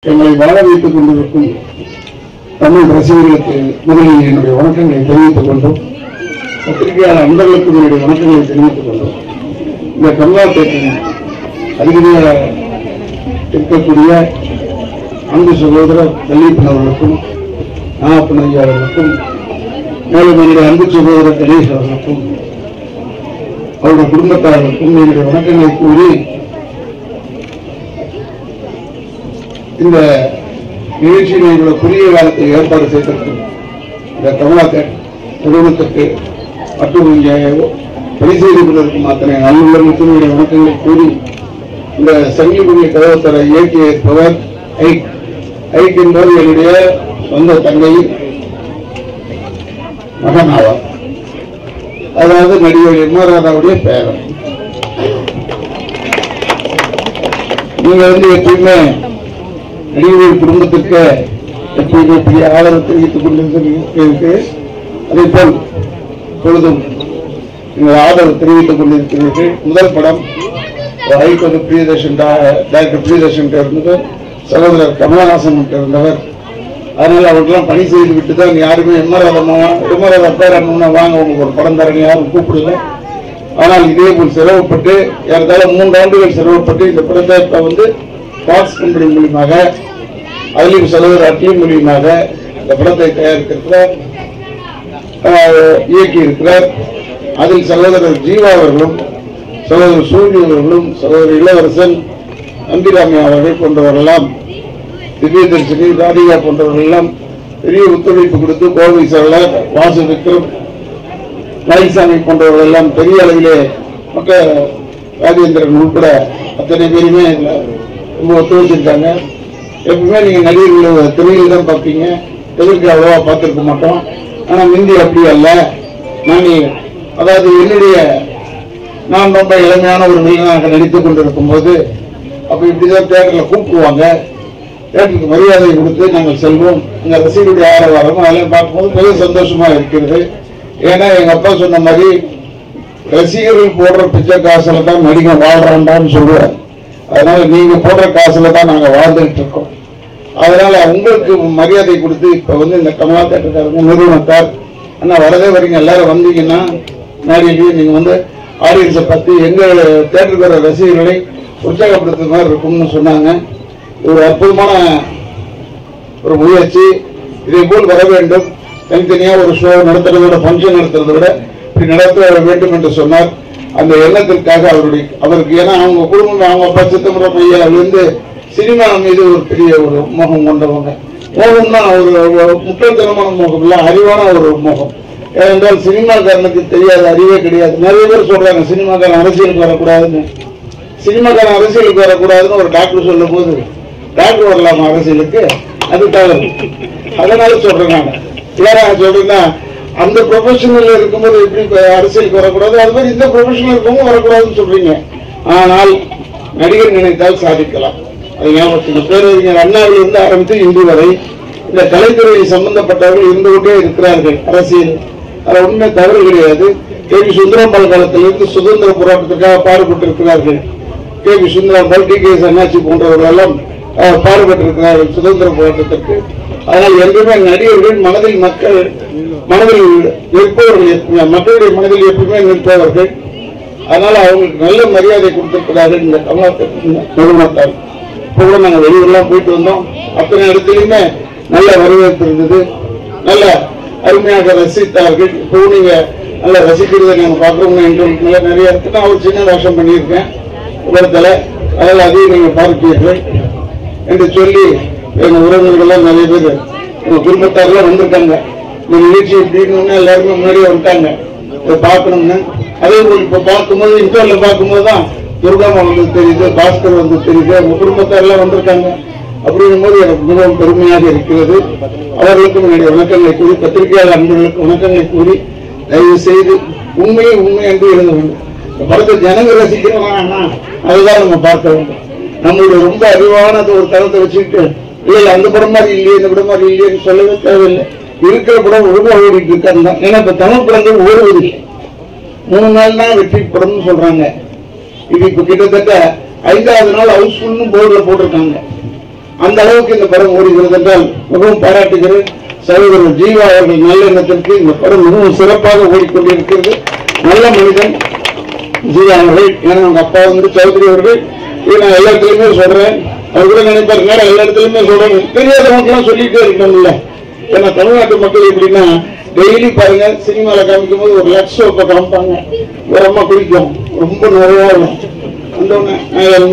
எங்களை வாழ வைத்துக் கொண்டிருக்கும் தமிழ் ரசிகர்களுக்கு முதலில் என்னுடைய வணக்கங்களை தெரிவித்துக் கொண்டோம். பத்திரிகையாளர் நண்பர்களுக்கு என்னுடைய வணக்கங்களை தெரிவித்துக் கொண்டோம். இந்த கமலாபேட்டின் அருகிலேயே இருக்கக்கூடிய அன்பு சகோதரர் தலீபன் அவர்களுக்கும் நாகப்பன் ஐயா அவர்களுக்கும் மேலும் என்னுடைய அன்பு சகோதரர் கணேஷ் அவர்களுக்கும் அவருடைய குடும்பத்தார்களுக்கும் என்னுடைய வணக்கங்களை கூறி இந்த நிகழ்ச்சியில் இவ்வளவு குறுகிய காலத்தில் ஏற்பாடு செய்திருக்கும் இந்த கமலாபேட் நிறுவனத்திற்கு மற்றும் இங்கே பணி செய்து கொண்டிருக்கும் அத்தனை நல்லுள்ளவர்களுக்கும் என்னுடைய வணக்கங்களை கூறி இந்த சங்கிலிபுரிய கதவத்தரை இயக்கி இருப்பவர் ஐக் என்பது என்னுடைய சொந்த தங்கையின் மகன் ஆவார். அதாவது நடிகர் எம்ஆர்ஆருடைய பேரன். நீங்க எப்பயுமே நடிகர் குடும்பத்திற்கு எப்பயுமே பெரிய ஆதரவு தெரிவித்துக் கொண்டிருக்கிறீர்கள். அதே போல் பொழுதும் நீங்கள் ஆதரவு தெரிவித்துக் கொண்டிருக்கிறீர்கள். முதல் படம் ஐக்கோது பிரியதர்ஷன் டாக்டர் பிரியதர்ஷன் இருந்தது, சகோதரர் கமலஹாசன் இருந்தவர். அதனால அவர்களெல்லாம் பணி செய்து விட்டு தான் யாருமே எம்ஆர்ஆர் பேரண்ணா வாங்க உங்களுக்கு ஒரு படம் தரங்க யாரும் கூப்பிடல. ஆனால் இதே போல் சிரமப்பட்டு ஏறத்தாழ 3 ஆண்டுகள் சிரமப்பட்டு இந்த படத்தை பாக்ஸ் கம்பெனி மூலியமாக அதிலும் சகோதரர் அட்லியும் மூலியமாக இந்த படத்தை தயாரித்திருக்கிறார், இயக்கி இருக்கிறார். அதில் சகோதரர் ஜீவா அவர்களும் சகோதரர் சூரிய அவர்களும் சகோதரர் இளவரசன் அம்பிராமியா அவர்கள் போன்றவர்களெல்லாம், திவ்யதர்ஷினி ராதிகா போன்றவர்கள் எல்லாம் பெரிய ஒத்துழைப்பு கொடுத்து, கோவை சரளர், வாசு விக்ரம், மயில்சாமி போன்றவர்கள் எல்லாம் பெரிய அளவிலே மற்ற ராஜேந்திரன் உட்பட அத்தனை பேருமே ரொம்ப ஒத்துழைச்சிருக்காங்க. எப்பவுமே நீங்க நடிகர்கள் திரையில் தான் பார்ப்பீங்க, எதிர்க்கு அவ்வளவா பார்த்திருக்க மாட்டோம். ஆனா முந்தி அப்படி அல்ல. அதாவது நான் ரொம்ப இளமையான ஒரு வில்லனாக நடித்துக் கொண்டிருக்கும் போது அப்ப இப்படிதான் தியேட்டர்ல கூப்பிடுவாங்க. தியேட்டருக்கு மரியாதை கொடுத்து நாங்கள் செல்வோம். எங்க ரசிகருடைய ஆரவாரம் அதெல்லாம் பார்க்கும்போது பெரிய சந்தோஷமா இருக்கிறது. ஏன்னா எங்க அப்பா சொன்ன மாதிரி ரசிகர்கள் போடுற பிச்சை காசுல தான் நடிகை வாழ்றான்டான்னு சொல்லுவார். அதனால நீங்க போடுற காசுல தான் நாங்க வாழ்ந்துட்டு இருக்கோம். அதனால உங்களுக்கு மரியாதை கொடுத்து இப்ப இந்த கமலா தேட்டருக்காரங்க நிறுவனத்தார் ஆனா வரதே வரீங்க, எல்லாரும் வந்தீங்கன்னா நேரிலேயே நீங்க ஆடியன்ஸை பத்தி எங்க தேட்டருக்கு வர ரசிகர்களை உற்சாகப்படுத்துற மாதிரி இருக்கும்னு சொன்னாங்க. ஒரு அற்புதமான ஒரு முயற்சி. இதே போல் வர வேண்டும். தனித்தனியா ஒரு ஷோ நடத்துறத விட, பங்கன் நடத்துறதை விட இப்படி நடத்த வேண்டும் என்று சொன்னார். அந்த எண்ணத்திற்காக அவருக்கு ஏன்னா அவங்க குடும்பம், அவங்க அப்பா சித்தம்பரம் பையன் சினிமா மீது ஒரு பெரிய ஒரு மோகம் கொண்டவங்க. மோகம்னா ஒரு முட்டத்தனமான மோகம் இல்ல, அறிவான ஒரு மோகம். ஏனென்றால் சினிமாக்காரனுக்கு தெரியாத அறிவே கிடையாது. நிறைய பேர் சொல்றாங்க சினிமாக்காரன் அரசியலுக்கு வரக்கூடாதுன்னு. சினிமாக்காரன் அரசியலுக்கு வரக்கூடாதுன்னு ஒரு டாக்டர் சொல்லும் போது டாக்டர் வரலாமா அரசியலுக்கு? அது தவறு. அதனால சொல்றேன் நான். யாராக சொல்றேன்னா அந்த ப்ரொஃபஷனல் இருக்கும்போது எப்படி அரசியலுக்கு வரக்கூடாது, அது மாதிரி இந்த ப்ரொஃபஷனல் இருக்கும்போது வரக்கூடாதுன்னு சொல்றீங்க. ஆனால் நடிகர் நினைத்தால் சாதிக்கலாம். அது ஞாபகத்துக்கு பேரறிஞர் அண்ணாவில் இருந்து ஆரம்பித்து இன்று வரை இந்த கலைத்துறை சம்பந்தப்பட்டவர்கள் இருந்து கொண்டே இருக்கிறார்கள். அரசியல் அது உண்மை தவறு கிடையாது. கே.வி. சுந்தரம்பாள் காலத்திலிருந்து சுதந்திர போராட்டத்திற்காக பாடுபட்டிருக்கிறார்கள். கே.வி. சுந்தரம்பாள், டி.கே.எஸ். அண்ணாச்சி போன்றவர்கள் எல்லாம் பாடுபட்டிருக்கிறார்கள் சுதந்திர போராட்டத்திற்கு. அதனால் என்றுமே நடிகர்கள் மனதில் நிற்பவர்கள், மக்களுடைய மனதில் எப்பவுமே நிற்பவர்கள். அதனால அவங்களுக்கு நல்ல மரியாதை கொடுத்திருக்கிறார்கள் இந்த நிறுவனத்தால். இப்ப கூட நாங்கள் வெளியூர்லாம் போயிட்டு வந்தோம். அத்தனை இடத்துலையுமே நல்ல வரவேற்பு இருந்தது. நல்ல அருமையாக ரசித்தார்கள். இப்போ நீங்க நல்ல ரசிக்கிறத நாங்கள் பார்க்கிறோம். இன்டர்வியூ நிறைய இருக்கு. நான் ஒரு சின்ன வேஷம் பண்ணியிருக்கேன் உலகத்துல. அதனால அதையும் நீங்க பார்ப்பீர்கள் என்று சொல்லி எங்க உறவினர்கள்லாம் நிறைய பேர் எங்க குடும்பத்தாரெல்லாம் வந்திருக்காங்க. இந்த நிகழ்ச்சி இப்படின்னு எல்லாருமே முன்னாடியே வந்துட்டாங்க இதை பார்க்கணும்னு. அதே போல் இப்ப பார்க்கும்போது இன்டர்வியூல பார்க்கும்போது தான் துர்காமா தெரியுது, பாஸ்கர் தெரியுது, உங்க குடும்பத்தாரெல்லாம் வந்திருக்காங்க. அப்படிங்கும் போது எனக்கு மிகவும் பெருமையாக இருக்கிறது. அவர்களுக்கும் என்னுடைய வணக்கங்களை கூறி, பத்திரிகையாளர் அன்பர்களுக்கு வணக்கங்களை கூறி, தயவு செய்து உண்மையை உண்மை என்று எழுத வேண்டும். இந்த படத்தை ஜனங்கள் ரசிக்கிறோம்னா அதுதான் நம்ம பார்க்க வேண்டும். நம்மளுடைய ரொம்ப அறிவான ஒரு தரத்தை வச்சுக்கிட்டு இல்ல அந்த படம் மாதிரி இல்லையே, இந்த படம் மாதிரி இல்லையேன்னு சொல்லவே தேவையில்லை. இருக்கிற படம் ஒழுங்கா ஓடிட்டு இருக்காங்க தான். ஏன்னா இப்ப தமிழ் படங்கள் ஓடுவதில்லை. 3 நாள் தான் வெற்றி படம்னு சொல்றாங்க. இது இப்ப கிட்டத்தட்ட 5வது நாள் ஹவுஸ்ஃபுல்னு போர்டுல போட்டிருக்காங்க. அந்த அளவுக்கு இந்த படம் ஓடுகிறது என்றால் மிகவும் பாராட்டுகிறேன். சகோதரர் ஜீவா அவர்கள் நல்ல எண்ணத்திற்கு இந்த படம் மிகவும் சிறப்பாக ஓடிக்கொண்டிருக்கிறது. நல்ல மனிதன் ஜீவா அவர்கள். ஏன்னா அவங்க அப்பா வந்து சௌத்ரி அவர்கள். இது நான் எல்லா இடத்துலையுமே சொல்றேன். அவர் கூட நினைப்பாரு நேரம் எல்லா இடத்துலையுமே சொல்றேன். தெரியாதவங்களுக்குலாம் சொல்லிட்டே இருக்கணும்ல. ஏன்னா தமிழ்நாட்டு மக்கள் எப்படின்னா டெய்லி பாருங்க சினிமால காமிக்கும் போது ஒரு லட்ச சோப்பை காமிப்பாங்க. ஒரு அம்மா குடிக்கும் ரொம்ப நிறைய அந்த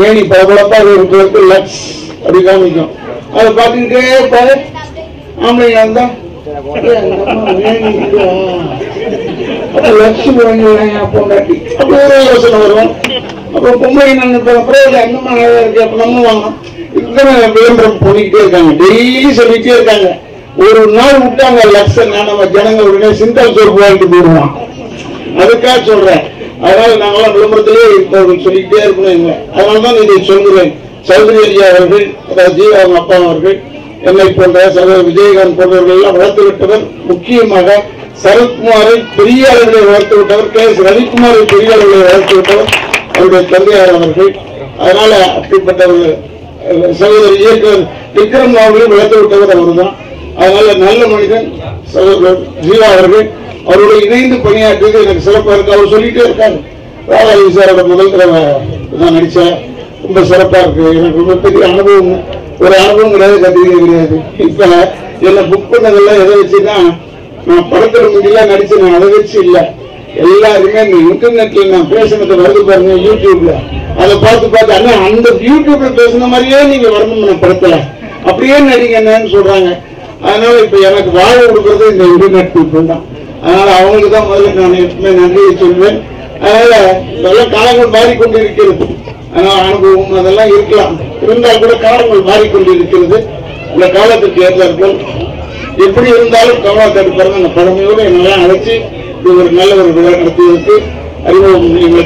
மேனி பரபரப்பா இருக்கிறதுக்கு லக்ஸ் அப்படி காமிக்கும். அதை பார்த்துக்கிட்டே பாரு ஆம்பளைங்க வந்தா பொண்டாட்டி அப்படி ஒரு யோசனை வரும். அப்புறம் பொம்பளை நினைப்பாங்க அந்தமா நல்லா இருக்கு அப்ப நம்ம வாங்கணும். விளம்பரம் பண்ணிக்கிட்டே இருக்காங்க. டெய்லி சொல்லிட்டே இருக்காங்க. ஒரு நாள் விட்டாங்க லட்சம் நம்ம ஜனங்க உடனே சிந்தால் சோறு போயிட்டு போயிடுவான். அதுக்காக சொல்றேன். அதனால நாங்களாம் விளம்பரத்திலே சொல்லிக்கிட்டே இருக்கணும். அதனாலதான் இதை சொல்கிறேன். சௌத்ரி ஐயா அவர்கள், ஜீவா அவங்க அப்பா அவர்கள், என்னை போன்ற சகோதரர் விஜயகாந்த் போன்றவர்கள் எல்லாம் வளர்த்து விட்டவர். முக்கியமாக சரத்குமாரை பெரிய அளவில் வளர்த்து விட்டவர். KS ரவிக்குமாரை பெரிய அளவில் வளர்த்து விட்டவர் அவருடைய தந்தையார் அவர்கள். அதனால அப்படிப்பட்ட ஒரு சகோதரர் இயக்குனர் விக்ரம் அவர்களையும் வளர்த்து விட்டவர் அவர் தான். அதனால நல்ல மனிதன் சகோதரர் ஜீவா அவர்கள். அவரோட இணைந்து பணியாற்றியது எனக்கு சிறப்பாக இருக்கு. அவர் சொல்லிட்டே இருக்காங்க. ராதாவி சாரோட முதல் தடவை நான் நடிச்சேன். ரொம்ப சிறப்பா இருக்கு. எனக்கு ரொம்ப பெரிய அனுபவம். ஒரு அனுபவம் கிடையாது, கண்டிப்பா கிடையாது. இப்ப என்ன புக் பண்ணதெல்லாம் எதை வச்சுன்னா நான் படத்துல முன்னெல்லாம் நடிச்சேன். அதை வச்சு இல்ல, எல்லாருமே இந்த இன்டர்நெட்ல நான் பேசினதை வருது பாருங்க யூடியூப்ல. அதை பார்த்து அண்ணா அந்த யூடியூப்ல பேசுன மாதிரியே நீங்க வரணும் படத்துல, அப்படியே நடிங்க என்னன்னு சொல்றாங்க. அதனால இப்ப எனக்கு வாழ கொடுக்கறது இந்த இன்டர்நெட் பீப்புள் தான். அதனால அவங்களுக்கு தான் முதல்ல நான் எப்பவுமே நன்றியை சொல்வேன். அதனால இதெல்லாம் காலங்கள் மாறிக்கொண்டிருக்கிறது. அதனால அனுபவம் அதெல்லாம் இருக்கலாம், இருந்தால் கூட காலங்கள் மாறிக்கொண்டிருக்கிறது. இந்த காலத்துக்கு ஏற்றார்கள் எப்படி இருந்தாலும் கமலாக்காட்டு பிறந்த அந்த பழமையோடு என்னெல்லாம் அழைச்சி ஒரு நல்ல ஒரு விழா நடத்தியதற்கு, அறிமுகம் எங்களை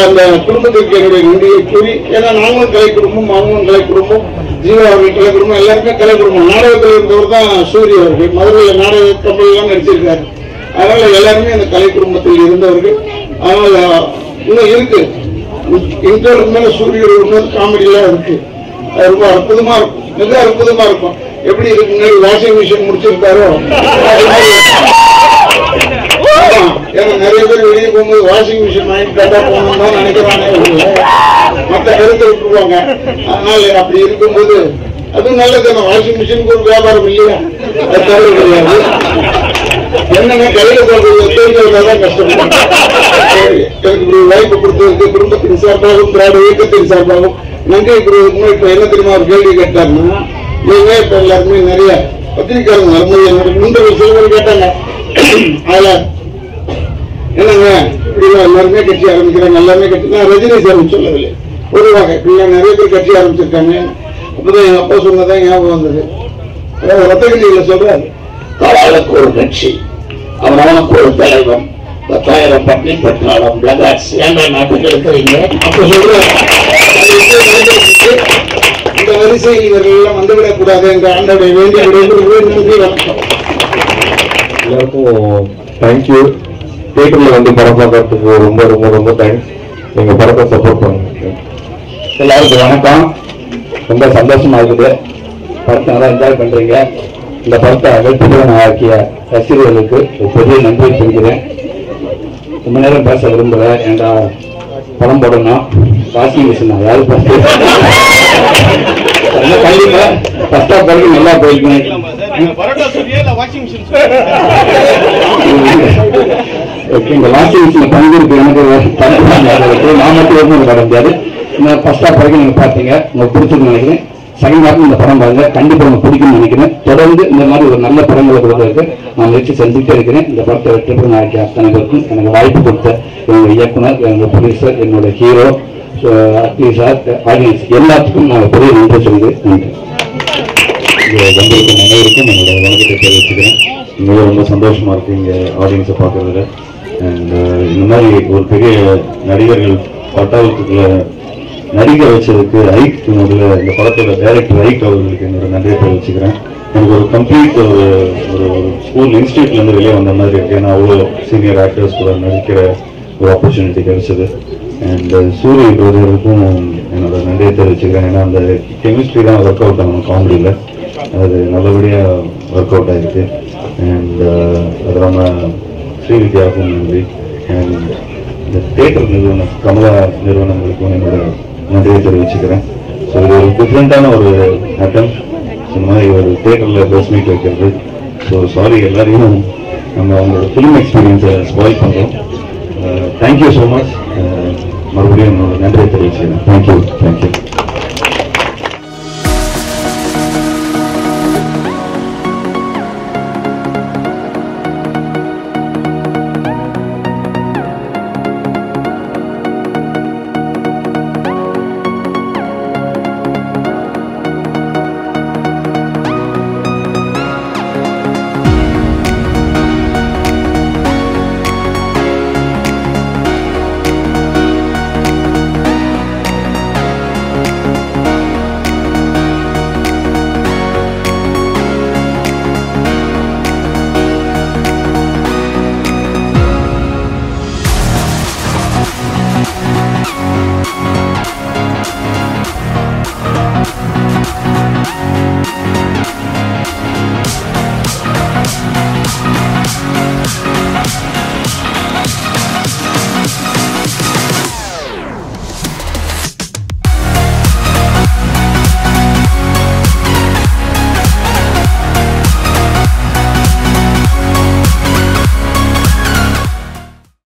அந்த குடும்பத்திற்கு என்னுடைய நன்றியை கூறி, ஏன்னா நாங்களும் கலை குடும்பம், அவங்களும் கலை குடும்பம், ஜீவா அவர்கள் கலை குடும்பம், எல்லாருமே கலை குடும்பம். நாடகத்தில் இருந்தவர் தான் சூரிய அவர்கள். மதுரையில் நாடக கம்பெனிலாம் நடிச்சிருக்காரு. அதனால எல்லாருமே அந்த கலை குடும்பத்தில் இருந்தவர்கள். அதனால இன்னும் இருக்கு இன்டர்வியூ மேல சூரிய காமெடியெல்லாம் இருக்கு. அது ரொம்ப அற்புதமா இருக்கும், மிக அற்புதமா இருக்கும். எப்படி இதுக்கு முன்னாடி வாஷிங் மிஷின் முடிச்சிருக்காரோ, ஏன்னா நிறைய பேர் வெளியே போகும்போது வாஷிங் மிஷின் வாங்கி கரெக்டா போகணும் தான் நினைக்கிறாங்க, மற்ற கருத்தை விட்டுருவாங்க. அதனால அப்படி இருக்கும்போது அதுவும் நல்லது. வாஷிங் மிஷினுக்கு ஒரு வியாபாரம் இல்லையா, அது தவறு கிடையாது. என்னன்னா கையில தான் கஷ்டப்படும். எனக்கு ஒரு வாய்ப்பு கொடுத்ததுக்கு குடும்பத்தின் சார்பாகவும் திராவிட இயக்கத்தின் சார்பாகவும் நன்றி கூறுவதற்கு இப்ப என்ன தெரியுமா ஒரு கேள்வி கேட்டாருன்னா, நீங்க இப்ப எல்லாருமே நிறைய பத்திரிகையாளர் வரும்போது என்னோட முன்னோர்கள் சிலவர் கேட்டாங்க, அதுல என்னங்க இப்படிலாம் எல்லாருமே கட்சி ஆரம்பிக்கிறாங்க, எல்லாருமே கட்சி. நான் ரஜினி சார் சொல்லவில்லை, பொதுவாக இப்படிலாம் நிறைய பேர் கட்சி ஆரம்பிச்சிருக்காங்க. அப்பதான் எங்க அப்பா சொன்னதான் ஞாபகம் வந்தது. அதாவது ரத்தகிரியில சொல்றாரு, காலாளுக்கு ஒரு கட்சி, அவனுக்கு ஒரு தலைவன், 10,000 பட்னி பட்டாளம் பிளகாட்ஸ் ஏங்க நாட்டுக்கு இருக்கிறீங்க அப்ப சொல்ற. இந்த வரிசையில் இவர்கள் எல்லாம் வந்துவிடக் கூடாது என்ற ஆண்டோடைய வேண்டிய நன்றி. எல்லாருக்கும் தேங்க்யூ. தியேட்டர்ல வந்து படம் பார்க்கறதுக்கு ரொம்ப ரொம்ப ரொம்ப தேங்க்ஸ். எங்க படத்தை சப்போர்ட் பண்ணுங்க. எல்லாருக்கும் வணக்கம். ரொம்ப சந்தோஷமா இருக்குது. படத்தை நல்லா என்ஜாய் பண்றீங்க. இந்த படத்தை வெற்றிகரமாக ஆக்கிய ரசிகர்களுக்கு ஒரு பெரிய நன்றி தெரிவிக்கிறேன். ரொம்ப நேரம் பேச விரும்புற, ஏன்டா படம் போடணும், வாஷிங் மிஷின் யாரு கண்டிப்பா ஃபர்ஸ்ட் ஆஃப் வரைக்கும் நல்லா போயிருக்கேன். இந்த வாஷிங் மிஷின் பங்கிருக்கு எனக்கு நான் மட்டும் வர முடியாது. ஃபர்ஸ்ட் ஆஃப் வரைக்கும் நீங்க பார்த்தீங்க, உங்களுக்கு பிடிச்சிருக்குன்னு நினைக்கிறேன். செகண்ட் ஹாஃப் இந்த படம் பாருங்க, கண்டிப்பா உங்களுக்கு பிடிக்கும்னு நினைக்கிறேன். தொடர்ந்து இந்த மாதிரி ஒரு நல்ல படங்களை கொடுக்கறதுக்கு நான் முயற்சி செஞ்சுட்டே இருக்கிறேன். இந்த படத்தை வெற்றி நாளைக்கு அத்தனை பேருக்கும் எனக்கு வாய்ப்பு கொடுத்த என்னோட இயக்குனர், என்னோட ப்ரொடியூசர், என்னோட ஹீரோ, ஆடியன்ஸ் எல்லாத்துக்கும் நான் பெரிய நன்றி சொல்லுது. நன்றி. வந்திருக்கும் அனைவருக்கும் என்னோட வணக்கத்தை தெரிவிச்சுக்கிறேன். இங்கே ரொம்ப சந்தோஷமா இருக்கு இங்க ஆடியன்ஸை பார்க்கறதுல. அண்ட் இந்த மாதிரி ஒரு பெரிய நடிகர்கள் பட்டாளத்துக்குள்ள நடிக்க வச்சதுக்கு ஐக் முதல்ல இந்த படத்தோட டைரக்டர் ஐக் அவர்களுக்கு என்னோட நன்றியை தெரிவிச்சுக்கிறேன். எனக்கு ஒரு கம்ப்ளீட் ஒரு ஸ்கூல் இன்ஸ்டியூட்ல இருந்து வெளியே வந்த மாதிரி இருக்கு. ஏன்னா அவ்வளோ சீனியர் ஆக்டர்ஸ் கூட நடிக்கிற ஒரு ஆப்பர்ச்சுனிட்டி கிடைச்சது. அண்ட் சூரிய பிரதருக்கும் என்னோட நன்றியை தெரிவிச்சுக்கிறேன். ஏன்னா அந்த கெமிஸ்ட்ரி தான் ஒர்க் அவுட் ஆகணும் காமெடியில், அது நல்லபடியாக ஒர்க் அவுட் ஆகிருக்கு. அண்ட் அது நம்ம ஸ்ரீவித்யாவுக்கும் நன்றி. அண்ட் இந்த தியேட்டர் நிறுவனம் கமலா நிறுவனங்களுக்கும் என்னோட நன்றியை தெரிவிச்சுக்கிறேன். ஸோ இது ஒரு டிஃப்ரெண்ட்டான ஒரு அட்டம், இந்த மாதிரி ஒரு தியேட்டரில் ப்ரெஸ் மீட் வைக்கிறது. ஸோ சாரி எல்லாரையும் நம்ம அவங்களோட ஃபிலிம் எக்ஸ்பீரியன்ஸை ஸ்பாயில் பண்ணுறோம். Thank you so much. மறுபடியும் என்னோட நன்றியை தெரிவிச்சுக்கிறேன். தேங்க்யூ.